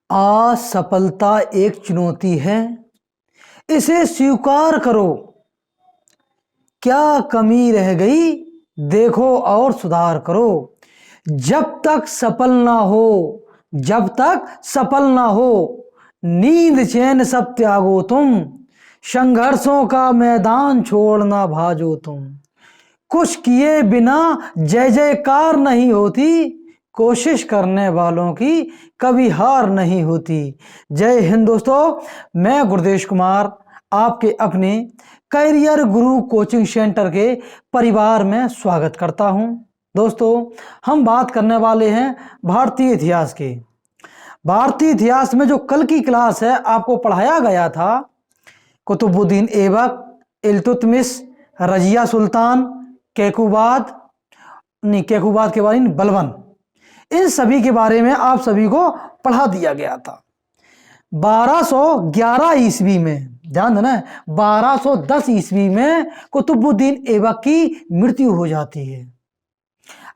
असफलता एक चुनौती है, इसे स्वीकार करो। क्या कमी रह गई देखो और सुधार करो। जब तक सफल ना हो, जब तक सफल ना हो, नींद चैन सब त्यागो तुम। संघर्षों का मैदान छोड़ना भाजो तुम। कुछ किए बिना जय जयकार नहीं होती, कोशिश करने वालों की कभी हार नहीं होती। जय हिंद दोस्तों, मैं गुरदेश कुमार आपके अपने करियर गुरु कोचिंग सेंटर के परिवार में स्वागत करता हूं। दोस्तों, हम बात करने वाले हैं भारतीय इतिहास की। भारतीय इतिहास में जो कल की क्लास है आपको पढ़ाया गया था, कुतुबुद्दीन ऐबक, इल्तुतमिश, रजिया सुल्तान, कैकुबाद, नहीं कैकुबाद के बारे में बलबन, इन सभी के बारे में आप सभी को पढ़ा दिया गया था। 1211 ईस्वी में, ध्यान देना, 1210 ईस्वी में कुतुबुद्दीन ऐबक की मृत्यु हो जाती है।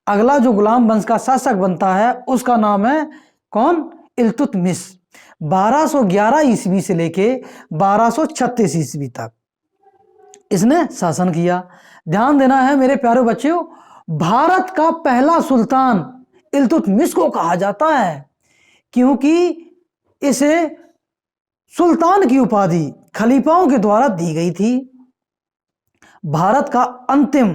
अगला जो गुलाम वंश का शासक बनता है उसका नाम है कौन? इल्तुतमिश। 1211 ईस्वी से लेके 1236 ईस्वी तक इसने शासन किया। ध्यान देना है मेरे प्यारे बच्चों, भारत का पहला सुल्तान इल्तुतमिश को कहा जाता है क्योंकि इसे सुल्तान की उपाधि खलीफाओं के द्वारा दी गई थी। भारत का अंतिम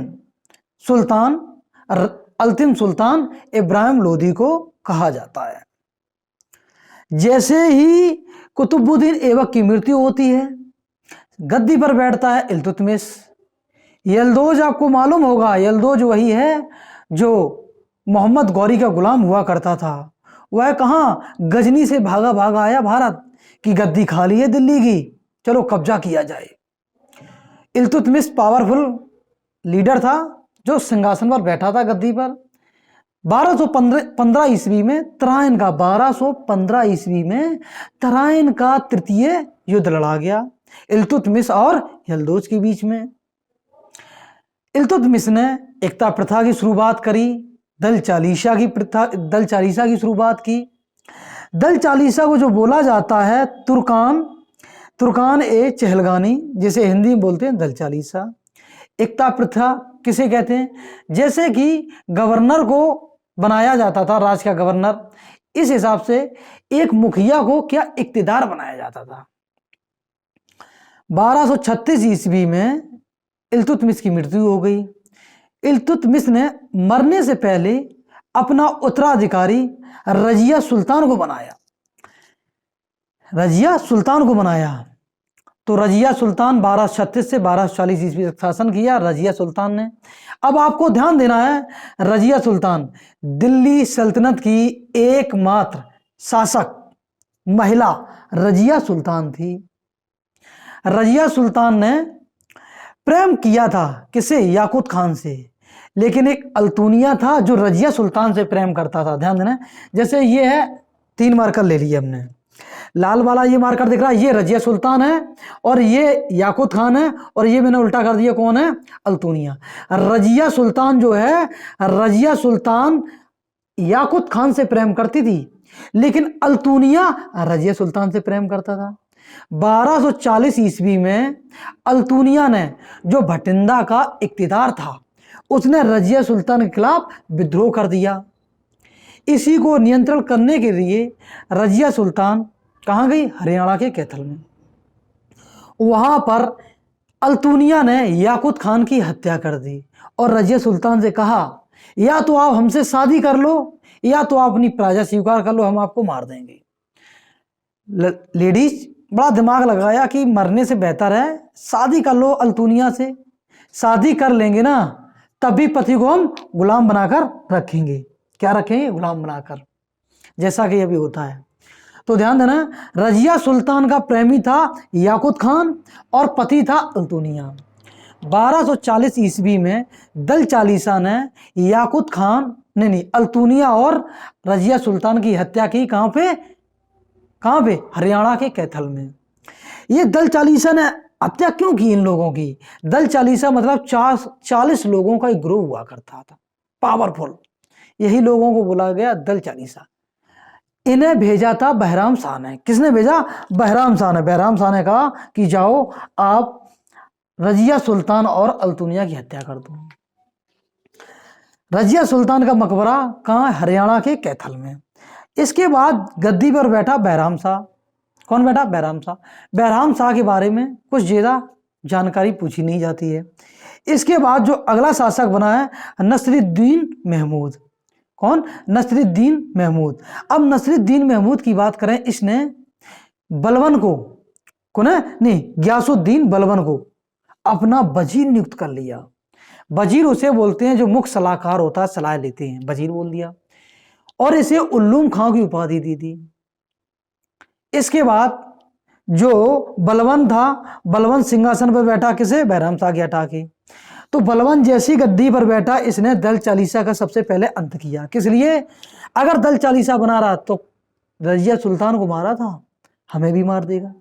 सुल्तान इब्राहिम लोदी को कहा जाता है। जैसे ही कुतुबुद्दीन ऐबक की मृत्यु होती है, गद्दी पर बैठता है इल्तुतमिश। यल्दोज आपको मालूम होगा, यल्दोज वही है जो मोहम्मद गौरी का गुलाम हुआ करता था। वह कहाँ गजनी से भागा भागा आया भारत की गद्दी खाली है दिल्ली की, चलो कब्जा किया जाए। इल्तुतमिश पावरफुल लीडर था जो सिंहासन पर बैठा था गद्दी पर। 1215 ईस्वी में तराइन का 1215 ईस्वी में तराइन का तृतीय युद्ध लड़ा गया इल्तुतमिश और यल्दोज के बीच में। इल्तुतमिश ने एकता प्रथा की शुरुआत करी, दल चालीसा की शुरुआत की। दल चालीसा को जो बोला जाता है तुर्कान ए चहलगानी, जिसे हिंदी में बोलते हैं दल चालीसा। एकता प्रथा किसे कहते हैं? जैसे कि गवर्नर को बनाया जाता था, राज्य का गवर्नर, इस हिसाब से एक मुखिया को क्या इक्तिदार बनाया जाता था। 1236 ईस्वी में इल्तुतमिश की मृत्यु हो गई। इल्तुतमिश ने मरने से पहले अपना उत्तराधिकारी रजिया सुल्तान को बनाया। तो रजिया सुल्तान 1236 से 1240 ईस्वी तक शासन किया रजिया सुल्तान ने। अब आपको ध्यान देना है, रजिया सुल्तान दिल्ली सल्तनत की एकमात्र शासक महिला रजिया सुल्तान थी। रजिया सुल्तान ने प्रेम किया था किसे? याकूत खान से। लेकिन एक अल्तुनिया था जो रजिया सुल्तान से प्रेम करता था। ध्यान देना, जैसे ये है, 3 मार्कर ले लिए हमने। लाल वाला ये मार्कर दिख रहा है, ये रजिया सुल्तान है और ये याकूत खान है, और ये मैंने उल्टा कर दिया, कौन है? अल्तुनिया। रजिया सुल्तान जो है, रजिया सुल्तान याकूत खान से प्रेम करती थी, लेकिन अल्तुनिया रजिया सुल्तान से प्रेम करता था। 1240 ईस्वी में अल्तुनिया ने, जो भटिंडा का इक्तिदार था, उसने रजिया सुल्तान के खिलाफ विद्रोह कर दिया। इसी को नियंत्रण करने के लिए रजिया सुल्तान कहाँ गई? हरियाणा के कैथल में। वहां पर अल्तुनिया ने याकूत खान की हत्या कर दी और रजिया सुल्तान से कहा, या तो आप हमसे शादी कर लो या तो आप अपनी प्रजा स्वीकार कर लो, हम आपको मार देंगे। लेडीज बड़ा दिमाग लगाया कि मरने से बेहतर है शादी कर लो अल्तुनिया से। शादी कर लेंगे ना, तभी पति को हम गुलाम बनाकर रखेंगे। क्या रखेंगे? गुलाम बनाकर, जैसा कि अभी होता है। तो ध्यान देना, रजिया सुल्तान का प्रेमी था याकूत खान और पति था अल्तुनिया। 1240 ईस्वी में दल चालीसा ने याकूत खान नहीं अल्तुनिया और रजिया सुल्तान की हत्या की। कहाँ पे? हरियाणा के कैथल में। ये दल चालीसा ने हत्या क्यों की इन लोगों की? दल चालीसा मतलब 40 लोगों का एक ग्रोह हुआ करता था, पावरफुल, यही लोगों को बोला गया दल चालीसा। इन्हें भेजा था बहराम शाह ने। किसने भेजा? बहराम शाह ने। बहराम शाह ने कहा कि जाओ आप रजिया सुल्तान और अल्तुनिया की हत्या कर दो। रजिया सुल्तान का मकबरा कहाँ? हरियाणा के कैथल में। इसके बाद गद्दी पर बैठा बहराम शाह। कौन बैठा? बहराम शाह। बहराम शाह के बारे में कुछ ज़्यादा जानकारी पूछी नहीं जाती है। इसके बाद जो अगला शासक बना है नसरुद्दीन महमूद। कौन? नसरुद्दीन महमूद। अब नसरुद्दीन महमूद की बात करें, इसने बलबन को, कौन है? नहीं, गयासुद्दीन बलबन को अपना वजीर नियुक्त कर लिया। वजीर उसे बोलते हैं जो मुख्य सलाहकार होता है, सलाह लेते हैं, वजीर बोल दिया। और इसे उल्लूम खां की उपाधि दी थी। इसके बाद जो बलबन था, बलबन सिंहासन पर बैठा किसे? बहराम शाह की हटा के। तो बलबन जैसी गद्दी पर बैठा, इसने दल चालीसा का सबसे पहले अंत किया। किस लिए? अगर दल चालीसा बना रहा तो रजिया सुल्तान को मारा था, हमें भी मार देगा।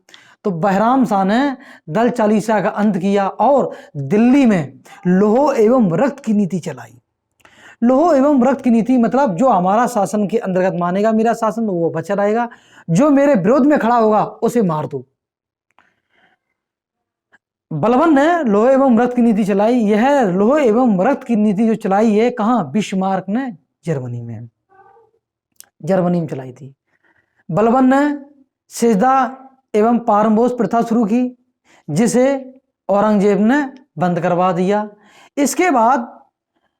तो बहराम शाह ने दल चालीसा का अंत किया और दिल्ली में लौह एवं रक्त की नीति चलाई। लौह एवं रक्त की नीति मतलब जो हमारा शासन के अंतर्गत मानेगा मेरा शासन, वो बचा रहेगा, जो मेरे विरोध में खड़ा होगा उसे मार दो। बलबन ने लौह एवं रक्त की नीति चलाई। यह लौह एवं रक्त की नीति जो चलाई है कहां? बिस्मार्क ने जर्मनी में, जर्मनी में चलाई थी। बलबन ने सिजदा एवं पारमोश प्रथा शुरू की, जिसे औरंगजेब ने बंद करवा दिया। इसके बाद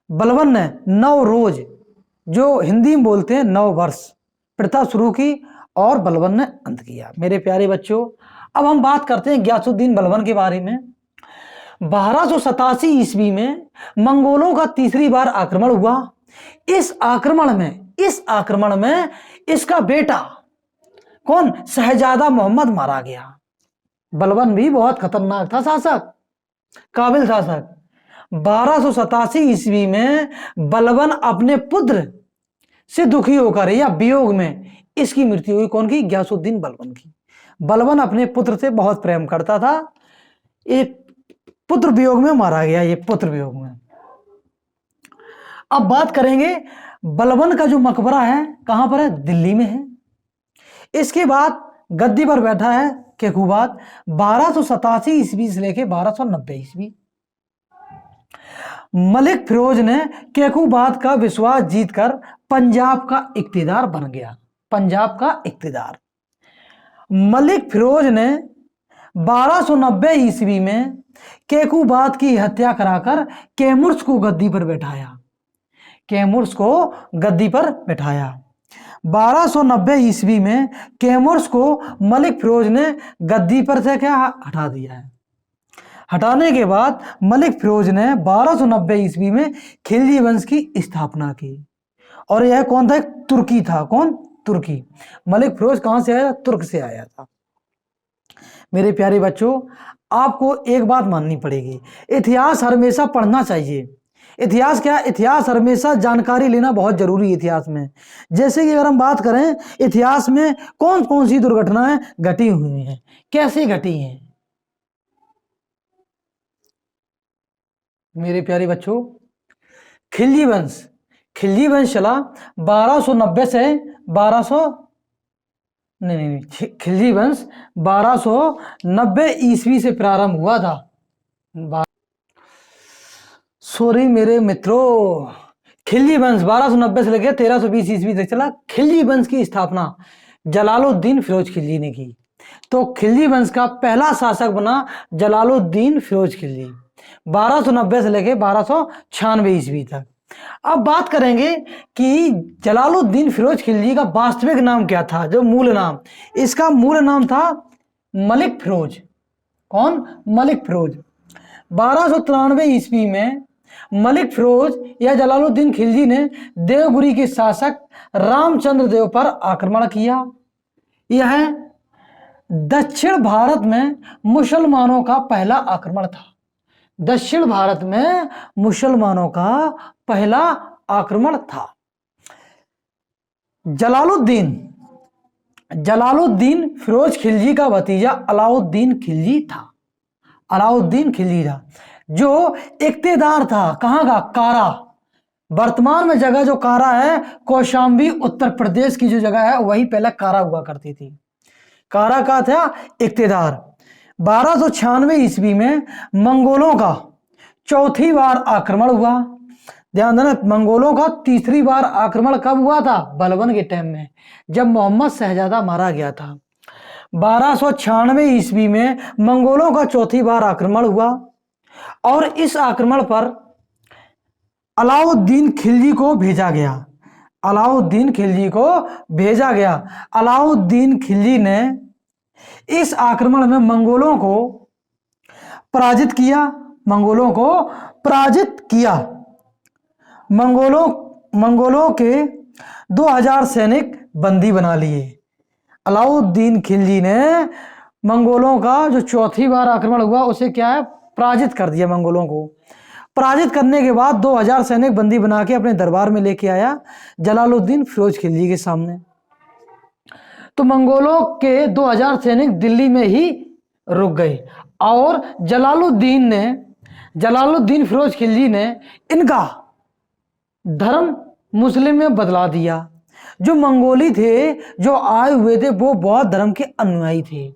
बलबन ने नवरोज, जो हिंदी में बोलते हैं नव वर्ष, प्रथा शुरू की और बलबन ने अंत किया। मेरे प्यारे बच्चों, अब हम बात करते हैं गयासुद्दीन बलबन के बारे में। 1287 ईस्वी में मंगोलों का तीसरी बार आक्रमण हुआ। इस आक्रमण में इसका बेटा कौन? शहजादा मोहम्मद मारा गया। बलबन भी बहुत खतरनाक था शासक, काबिल शासक। 1287 ईस्वी में बलबन अपने पुत्र से दुखी होकर या वियोग में इसकी मृत्यु हुई। कौन की? गयासुद्दीन बलबन की। बलबन अपने पुत्र से बहुत प्रेम करता था, ये पुत्र वियोग में मारा गया, ये पुत्र वियोग में। अब बात करेंगे बलबन का जो मकबरा है कहां पर है? दिल्ली में है। इसके बाद गद्दी पर बैठा है केकूबाद, 1287 ईस्वी से लेकर 1290 ईस्वी। मलिक फिरोज ने केकूबाद का विश्वास जीतकर पंजाब का इक्तिदार बन गया। पंजाब का इक्तिदार। मलिक फिरोज ने 1290 ईस्वी में केकूबाद की हत्या कराकर कैमुर्स को गद्दी पर बैठाया। कैमुर्स को गद्दी पर बैठाया। 1290 ईस्वी में कैमुर्स को मलिक फिरोज ने गद्दी पर से क्या हटा दिया है। हटाने के बाद मलिक फिरोज ने 1290 ईस्वी में खिलजी वंश की स्थापना की। और यह कौन था? तुर्की था। कौन? तुर्की। मलिक फिरोज कहां से आया? तुर्क से आया था। मेरे प्यारे बच्चों, आपको एक बात माननी पड़ेगी, इतिहास हमेशा पढ़ना चाहिए। इतिहास क्या? इतिहास हमेशा जानकारी लेना बहुत जरूरी है इतिहास में। जैसे कि अगर हम बात करें इतिहास में कौन कौन सी दुर्घटनाएं घटी हुई हैं, कैसे घटी हैं। मेरे प्यारे बच्चों, खिलजी वंश चला 1290 से 1200 नहीं, खिलजी वंश 1290 ईस्वी से प्रारंभ हुआ था। सॉरी मेरे मित्रों, खिलजी वंश 1290 से लेकर 1320 ईस्वी तक चला। खिलजी वंश की स्थापना जलालुद्दीन फिरोज खिलजी ने की। तो खिलजी वंश का पहला शासक बना जलालुद्दीन फिरोज खिलजी, 1290 से लेकर 1296 ईस्वी तक। अब बात करेंगे कि जलालुद्दीन फिरोज खिलजी का वास्तविक नाम क्या था, जो मूल नाम। इसका मूल नाम था मलिक फिरोज। कौन? मलिक फिरोज। 1293 ईस्वी में मलिक फिरोज या जलालुद्दीन खिलजी ने देवगिरी के शासक रामचंद्र देव पर आक्रमण किया। यह दक्षिण भारत में मुसलमानों का पहला आक्रमण था। दक्षिण भारत में मुसलमानों का पहला आक्रमण था। जलालुद्दीन फिरोज खिलजी का भतीजा अलाउद्दीन खिलजी था। अलाउद्दीन खिलजी था जो इक्तेदार था कहां का? कारा। वर्तमान में जगह जो कारा है, कौशाम्बी उत्तर प्रदेश की जो जगह है वही पहले कारा हुआ करती थी। कारा का था इक्तेदार। 1296 ईस्वी में मंगोलों का चौथी बार आक्रमण हुआ। ध्यान देना, मंगोलों का तीसरी बार आक्रमण कब हुआ था? बलबन के टाइम में, जब मोहम्मद शहजादा मारा गया था। 1296 ईस्वी में मंगोलों का चौथी बार आक्रमण हुआ और इस आक्रमण पर अलाउद्दीन खिलजी को भेजा गया। अलाउद्दीन खिलजी को भेजा गया। अलाउद्दीन खिलजी ने इस आक्रमण में मंगोलों को पराजित किया। मंगोलों को पराजित किया। मंगोलों के 2000 सैनिक बंदी बना लिए। अलाउद्दीन खिलजी ने मंगोलों का जो चौथी बार आक्रमण हुआ उसे क्या है? पराजित कर दिया। मंगोलों को पराजित करने के बाद 2000 सैनिक बंदी बना के अपने दरबार में लेके आया जलालुद्दीन फिरोज खिलजी के सामने। तो मंगोलों के 2000 सैनिक दिल्ली में ही रुक गए और जलालुद्दीन फिरोज खिलजी ने इनका धर्म मुस्लिम में बदला दिया। जो मंगोली थे, जो आए हुए थे, वो बौद्ध धर्म के अनुयायी थे।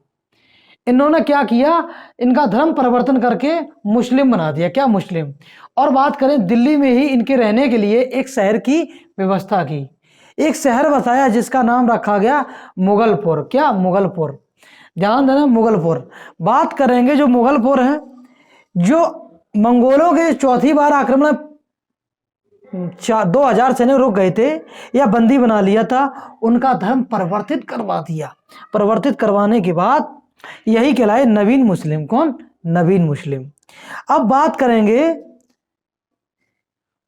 इन्होंने क्या किया? इनका धर्म परिवर्तन करके मुस्लिम बना दिया। क्या? मुस्लिम। और बात करें दिल्ली में ही इनके रहने के लिए एक शहर की व्यवस्था की। एक शहर बताया जिसका नाम रखा गया मुगलपुर। क्या? मुगलपुर। ध्यान देना, मुगलपुर। बात करेंगे जो मुगलपुर है, जो मंगोलों के चौथी बार आक्रमण 2000 सैनिक रुक गए थे या बंदी बना लिया था, उनका धर्म परिवर्तित करवा दिया। परिवर्तित करवाने के बाद यही कहलाए नवीन मुस्लिम। कौन? नवीन मुस्लिम। अब बात करेंगे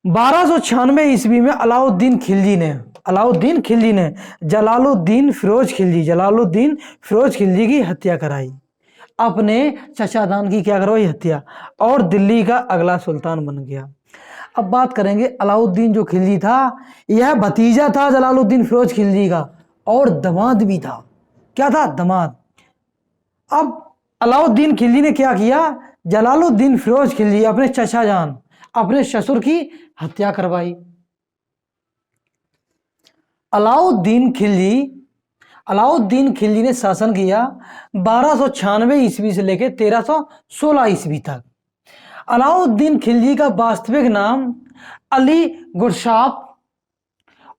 1296 ईस्वी में अलाउद्दीन खिलजी ने जलालुद्दीन फिरोज खिलजी की हत्या कराई। अपने चचादान की क्या करवाई? हत्या। और दिल्ली का अगला सुल्तान बन गया। अब बात करेंगे अलाउद्दीन जो खिलजी था, यह भतीजा था जलालुद्दीन फिरोज खिलजी का और दामाद भी था। क्या था? दामाद। अब अलाउद्दीन खिलजी ने क्या किया? जलालुद्दीन फिरोज खिलजी अपने चचाजान, अपने ससुर की हत्या करवाई। अलाउद्दीन खिलजी ने शासन किया 1296 ईस्वी से लेकर 1316 ईस्वी तक। अलाउद्दीन खिलजी का वास्तविक नाम अली गुरशाप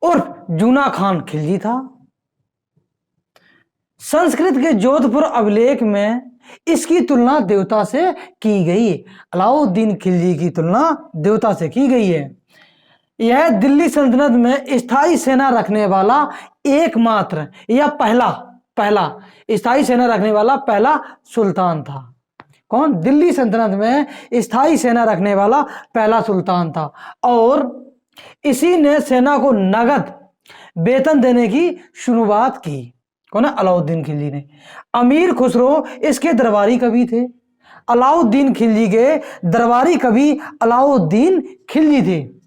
उर्फ जूना खान खिलजी था। संस्कृत के जोधपुर अभिलेख में इसकी तुलना देवता से की गई। अलाउद्दीन खिलजी की तुलना देवता से की गई है। यह दिल्ली सल्तनत में स्थायी सेना रखने वाला एकमात्र या पहला स्थायी सेना रखने वाला पहला सुल्तान था। कौन? दिल्ली सल्तनत में स्थायी सेना रखने वाला पहला सुल्तान था। और इसी ने सेना को नगद वेतन देने की शुरुआत की। कौन है? अलाउद्दीन खिलजी ने। अमीर खुसरो इसके दरबारी कवि थे। अलाउद्दीन खिलजी के दरबारी कवि अलाउद्दीन खिलजी थे।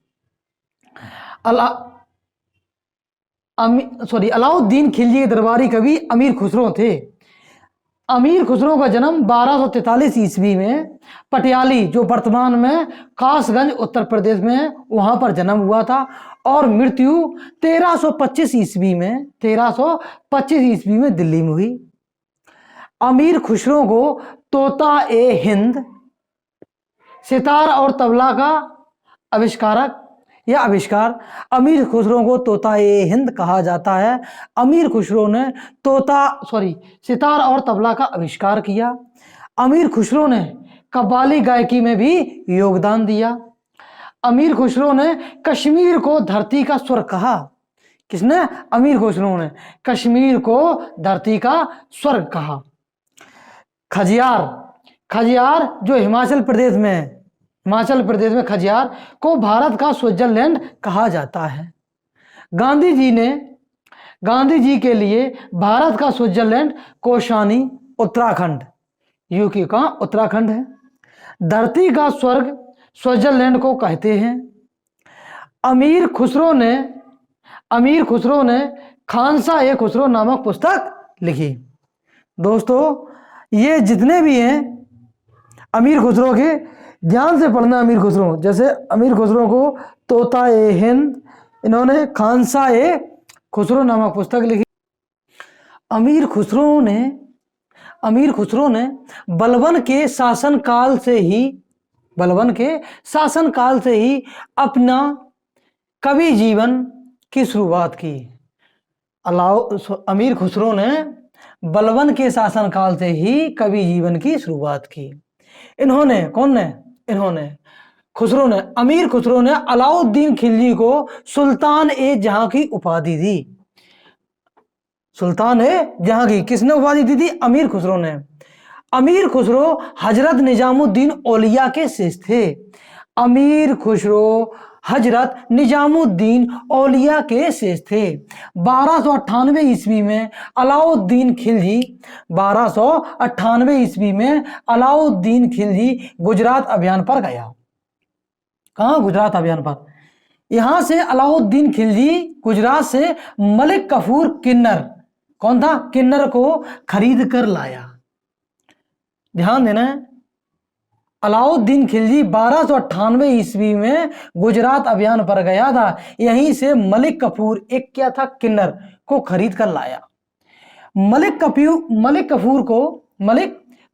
अलाउद्दीन खिलजी के दरबारी कवि अमीर खुसरो थे। अमीर खुसरो का जन्म 1243 ईस्वी में पटियाली, जो वर्तमान में कासगंज उत्तर प्रदेश में है, वहां पर जन्म हुआ था और मृत्यु 1325 ईस्वी में दिल्ली में हुई। अमीर खुसरो को तोता ए हिंद, सितार और तबला का आविष्कार अमीर खुसरो को तोता ए हिंद कहा जाता है। अमीर खुसरो ने सितार और तबला का आविष्कार किया। अमीर खुसरो ने कव्वाली गायकी में भी योगदान दिया। अमीर खुसरो ने कश्मीर को धरती का स्वर्ग कहा। किसने? अमीर खुसरो ने कश्मीर को धरती का स्वर्ग कहा। खजियार जो हिमाचल प्रदेश में खजियार को भारत का स्विट्जरलैंड कहा जाता है। गांधी जी के लिए भारत का स्विट्जरलैंड कौशानी उत्तराखंड, यूके का उत्तराखंड है। धरती का स्वर्ग स्विट्जरलैंड को कहते हैं। अमीर खुसरो ने खानसा ए खुसरो नामक पुस्तक लिखी। दोस्तों, ये जितने भी हैं अमीर खुसरो के, ध्यान से पढ़ना अमीर खुसरो। जैसे अमीर खुसरो को तोता ए हिंद, इन्होंने खानसा ए खुसरो नामक पुस्तक लिखी। अमीर खुसरो ने बलबन के शासनकाल से ही अपना कवि जीवन की शुरुआत की। अमीर खुसरो ने बलबन के शासनकाल से ही कवि जीवन की शुरुआत की। इन्होंने, कौन ने? इन्होंने, खुसरो ने, अमीर खुसरो ने अलाउद्दीन खिलजी को सुल्तान ए जहां की उपाधि दी। सुल्तान ए जहां की किसने उपाधि दी थी? अमीर खुसरो ने। अमीर खुसरो हजरत निजामुद्दीन औलिया के शिष्य थे। अमीर खुसरो हजरत निजामुद्दीन औलिया के शिष्य थे। 1298 ईस्वी में अलाउद्दीन खिलजी 1298 ईस्वी में अलाउद्दीन खिलजी गुजरात अभियान पर गया। कहां? गुजरात अभियान पर। यहां से अलाउद्दीन खिलजी गुजरात से मलिक कफूर किन्नर, कौन था? किन्नर को खरीद कर लाया। ध्यान देना है, अलाउद्दीन खिलजी 1298 ईस्वी में गुजरात अभियान पर गया था। यहीं से मलिक कफूर, एक क्या था? किन्नर को खरीद कर लाया। मलिक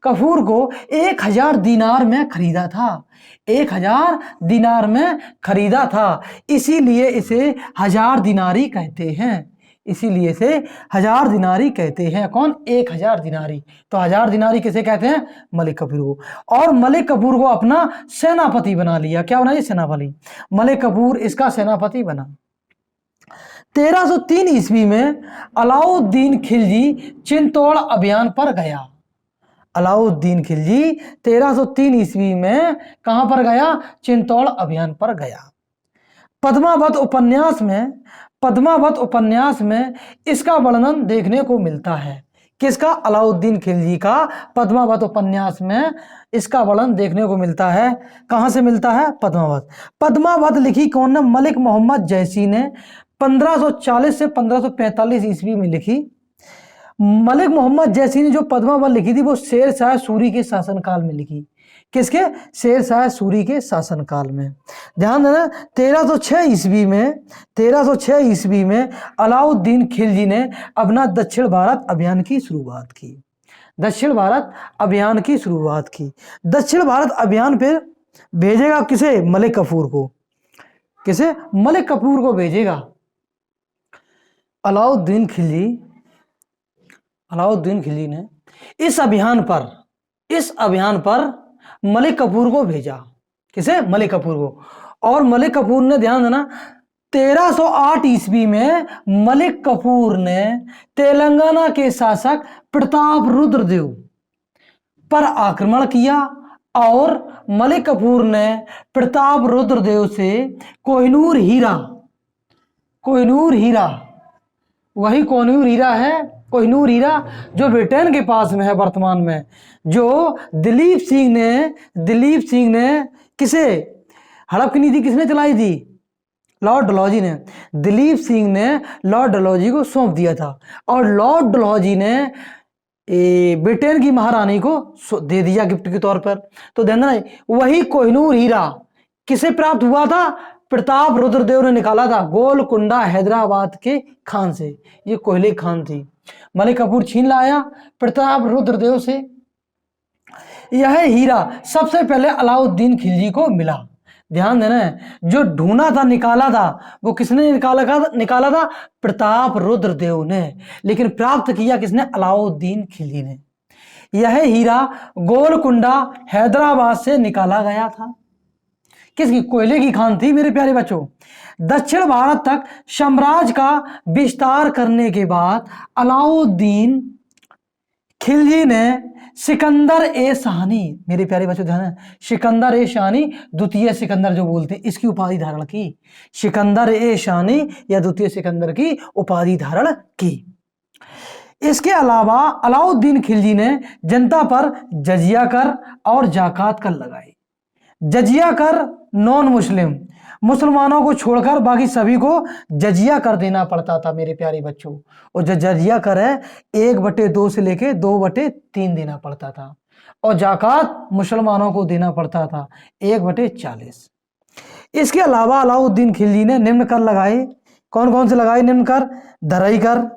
कफूर को 1000 दिनार में खरीदा था। 1000 दिनार में खरीदा था, इसीलिए इसे 1000 दिनारी कहते हैं। इसीलिए इसे 1000 दिनारी कहते हैं। कौन? 1000 दिनारी। तो 1000 दिनारी किसे कहते हैं? मलिक कफूर को। और मलिक कफूर को अपना सेनापति बना लिया। क्या बना? सेनापति। मलिक कफूर इसका सेनापति बना। 1303 ईस्वी में अलाउद्दीन खिलजी चित्तौड़ अभियान पर गया। अलाउद्दीन खिलजी 1303 ईस्वी में कहां पर गया? चित्तौड़ अभियान पर गया। पद्मावत उपन्यास में इसका वर्णन देखने को मिलता है। किसका? अलाउद्दीन खिलजी का पद्मावत उपन्यास में इसका वर्णन देखने को मिलता है। कहां से मिलता है? पद्मावत लिखी कौन ने? मलिक मोहम्मद जैसी ने 1540 से 1545 ईस्वी में लिखी। मलिक मोहम्मद जैसी ने जो पद्मावत लिखी थी वो शेर शाह सूरी के शासनकाल में लिखी। किसके? शेर शाह सूरी के शासनकाल में। ध्यान देना, 1306 ईस्वी में अलाउद्दीन खिलजी ने अपना दक्षिण भारत अभियान की शुरुआत की। दक्षिण भारत अभियान पे भेजेगा किसे? मलिक कफूर को। किसे? मलिक कफूर को भेजेगा। अलाउद्दीन खिलजी ने इस अभियान पर मलिक कफूर को भेजा। किसे? मलिक कफूर को। और मलिक कफूर ने, ध्यान देना, 1308 ईस्वी में मलिक कफूर ने तेलंगाना के शासक प्रताप रुद्रदेव पर आक्रमण किया और मलिक कफूर ने प्रताप रुद्रदेव से कोहिनूर हीरा, वही कोहिनूर हीरा जो ब्रिटेन के पास में है वर्तमान में, जो दिलीप सिंह ने किसे? हड़प की नीति किसने चलाई थी? लॉर्ड डलहौजी ने। दिलीप सिंह ने लॉर्ड डलहौजी को सौंप दिया था और लॉर्ड डलहौजी ने ब्रिटेन की महारानी को दे दिया गिफ्ट के तौर पर। तो ध्यान देना, वही कोहिनूर हीरा किसे प्राप्त हुआ था? प्रताप रुद्रदेव ने निकाला था गोलकुंडा हैदराबाद के खान से। ये कोयले खान थी। मलिक कफूर छीन लाया प्रताप रुद्रदेव से। यह हीरा सबसे पहले अलाउद्दीन खिलजी को मिला। ध्यान देना है, जो ढूंढा था, निकाला था, वो किसने निकाला था? प्रताप रुद्रदेव ने। लेकिन प्राप्त किया किसने? अलाउद्दीन खिलजी ने। यह हीरा गोलकुंडा हैदराबाद से निकाला गया था। किसकी? कोयले की खान थी मेरे प्यारे बच्चों। दक्षिण भारत तक साम्राज्य का विस्तार करने के बाद अलाउद्दीन खिलजी ने सिकंदर ए शाहनी, मेरे प्यारे बच्चों ध्यान है, सिकंदर ए शाहनी, द्वितीय सिकंदर जो बोलते हैं, इसकी उपाधि धारण की। सिकंदर ए शाहनी या द्वितीय सिकंदर की उपाधि धारण की। इसके अलावा अलाउद्दीन खिलजी ने जनता पर जजिया कर और जाकात कर लगाई। जजिया कर नॉन मुसलमानों को छोड़कर बाकी सभी को जजिया कर देना पड़ता था मेरे प्यारे बच्चों। और जो जजिया कर है 1/2 से लेके 2/3 देना पड़ता था। और जाकात मुसलमानों को देना पड़ता था 1/40। इसके अलावा अलाउद्दीन खिलजी ने निम्न कर लगाए। कौन कौन से लगाए निम्न कर? धरई कर,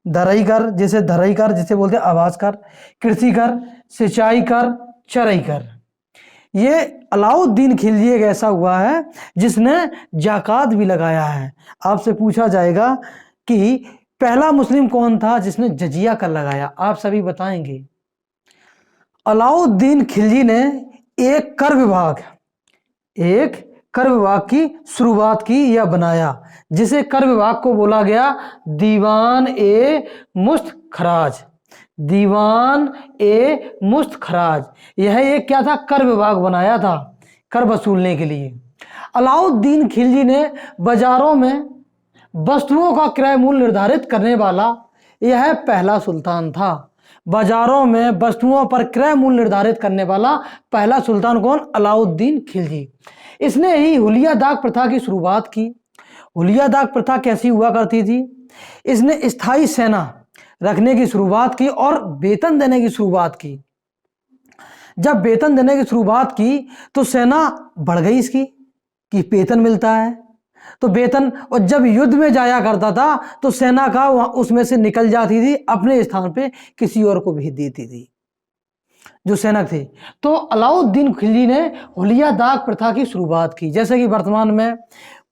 धरई कर जैसे धरई कर जिसे बोलते हैं आवास कर, कृषि कर, सिंचाई कर, चरई कर। ये अलाउद्दीन खिलजी एक ऐसा हुआ है जिसने जाकात भी लगाया है। आपसे पूछा जाएगा कि पहला मुस्लिम कौन था जिसने जजिया कर लगाया, आप सभी बताएंगे। अलाउद्दीन खिलजी ने एक कर विभाग की शुरुआत की या बनाया, जिसे कर विभाग को बोला गया दीवान ए मुस्त खराज। दीवान ए मुस्त खराज, यह एक क्या था? कर विभाग बनाया था कर वसूलने के लिए। अलाउद्दीन खिलजी ने बाजारों में वस्तुओं का क्रय मूल्य निर्धारित करने वाला यह पहला सुल्तान था। बाजारों में वस्तुओं पर क्रय मूल्य निर्धारित करने वाला पहला सुल्तान कौन? अलाउद्दीन खिलजी। इसने ही हुलिया दाग प्रथा की शुरुआत की। हुलिया दाग प्रथा कैसी हुआ करती थी? इसने स्थायी सेना रखने की शुरुआत की और वेतन देने की शुरुआत की। जब वेतन देने की शुरुआत की तो सेना बढ़ गई इसकी कि वेतन मिलता है तो वेतन, और जब युद्ध में जाया करता था तो सेना का उसमें से निकल जाती थी, अपने स्थान पे किसी और को भेज देती थी जो सैनिक थे। तो अलाउद्दीन खिलजी ने हुलिया दाग प्रथा की शुरुआत की। जैसे कि वर्तमान में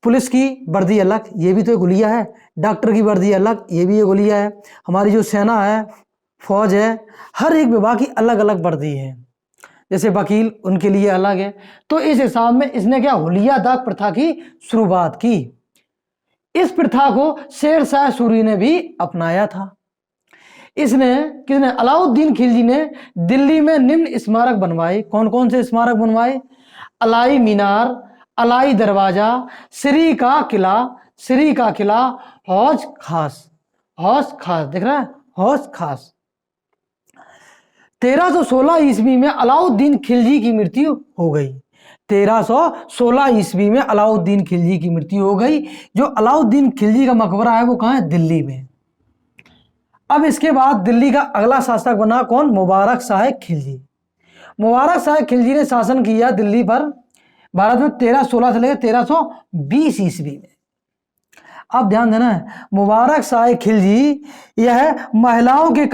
पुलिस की वर्दी अलग, ये भी तो एक हुलिया है, डॉक्टर की वर्दी अलग, ये भी एक हुलिया है, हमारी जो सेना है, फौज है, हर एक विभाग की अलग अलग वर्दी है। जैसे वकील, उनके लिए अलग है। तो इस हिसाब में इसने क्या हुलिया दाग प्रथा की शुरुआत की। इस प्रथा को शेरशाह सूरी ने भी अपनाया था। किसने? अलाउद्दीन खिलजी ने दिल्ली में निम्न स्मारक बनवाए। कौन कौन से स्मारक बनवाए? अलाई मीनार, अलाई दरवाजा, श्री का किला, हौज खास दिख रहा है, हौज खास। 1316 ईस्वी में अलाउद्दीन खिलजी की मृत्यु हो गई। 1316 ईस्वी में अलाउद्दीन खिलजी की मृत्यु हो गई। जो अलाउद्दीन खिलजी का मकबरा है वो कहाँ है? दिल्ली में। अब इसके बाद दिल्ली का अगला शासक बना कौन? मुबारक शाह खिलजी। मुबारक शाह खिलजी ने शासन किया दिल्ली पर भारत में 1316 से लेकर 1320 ईस्वी में। अब ध्यान देना है, मुबारक शाह खिलजी यह महिलाओं के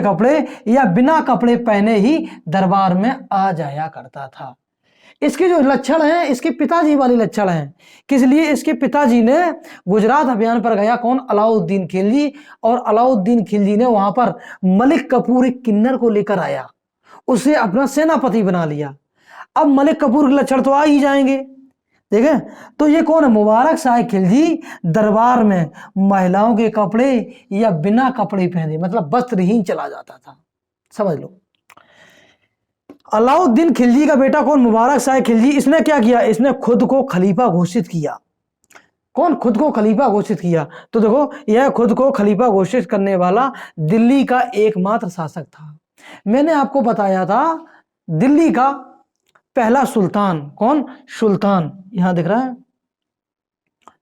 कपड़े या बिना कपड़े पहने ही दरबार में आ जाया करता था। इसके जो लक्षण हैं, इसके पिताजी वाले लक्षण हैं। किस लिए? इसके पिताजी ने गुजरात अभियान पर गया कौन? अलाउद्दीन खिलजी। और अलाउद्दीन खिलजी ने वहां पर मलिक कपूर एक किन्नर को लेकर आया, उसे अपना सेनापति बना लिया। अब मलिक कपूर के लक्षण तो आ ही जाएंगे, देखें। तो ये कौन है? मुबारक शाह खिलजी दरबार में महिलाओं के कपड़े या बिना कपड़े पहने, मतलब वस्त्रहीन चला जाता था, समझ लो। अलाउद्दीन खिलजी का बेटा कौन? मुबारक शाह खिलजी। इसने क्या किया? इसने खुद को खलीफा घोषित किया। कौन खुद को खलीफा घोषित किया? तो देखो, यह खुद को खलीफा घोषित करने वाला दिल्ली का एकमात्र शासक था। मैंने आपको बताया था दिल्ली का पहला सुल्तान कौन? सुल्तान, यहां दिख रहा है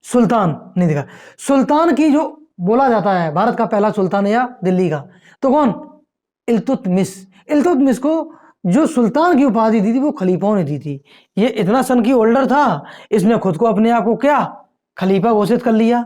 सुल्तान, नहीं दिखा। सुल्तान की जो बोला जाता है भारत का पहला सुल्तान या दिल्ली का, तो कौन? इल्तुतमिश को जो सुल्तान की उपाधि दी थी वो खलीफाओं ने दी थी। ये इतना सन की होल्डर था, इसने खुद को अपने आप को क्या खलीफा घोषित कर लिया,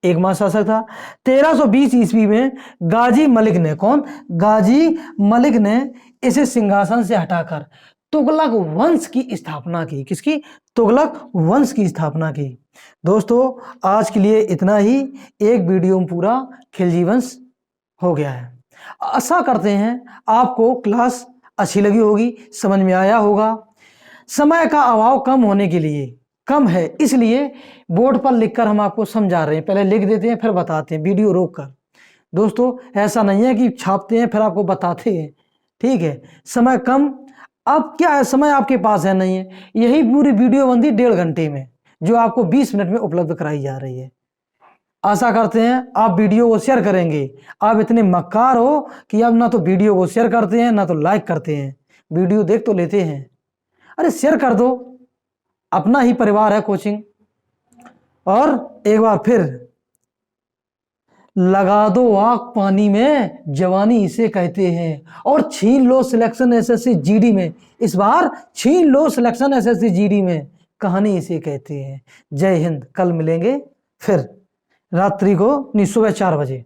एकमात्र शासक था। 1320 ईस्वी में गाजी मलिक ने, कौन? गाजी मलिक ने इसे सिंहासन से हटाकर तुगलक वंश की स्थापना की। किसकी? तुगलक वंश की स्थापना की। दोस्तों, आज के लिए इतना ही। एक वीडियो में पूरा खिलजी वंश हो गया है। आशा करते हैं आपको क्लास अच्छी लगी होगी, समझ में आया होगा। समय का अभाव कम है, इसलिए बोर्ड पर लिखकर हम आपको समझा रहे हैं। पहले लिख देते हैं फिर बताते हैं वीडियो रोककर। दोस्तों, ऐसा नहीं है कि छापते हैं फिर आपको बताते हैं, ठीक है। समय कम, अब क्या है, समय आपके पास है नहीं है। यही पूरी वीडियो बनती 1.5 घंटे में, जो आपको 20 मिनट में उपलब्ध कराई जा रही है। आशा करते हैं आप वीडियो को शेयर करेंगे। आप इतने मक्कार हो कि अब ना तो वीडियो को शेयर करते हैं ना तो लाइक करते हैं। वीडियो देख तो लेते हैं, अरे शेयर कर दो, अपना ही परिवार है कोचिंग। और एक बार फिर लगा दो आग पानी में, जवानी इसे कहते हैं। और छीन लो सिलेक्शन एसएससी जीडी में, इस बार छीन लो सिलेक्शन एसएससी जीडी में, कहानी इसे कहते हैं। जय हिंद। कल मिलेंगे फिर रात्रि को, नहीं, सुबह 4 बजे।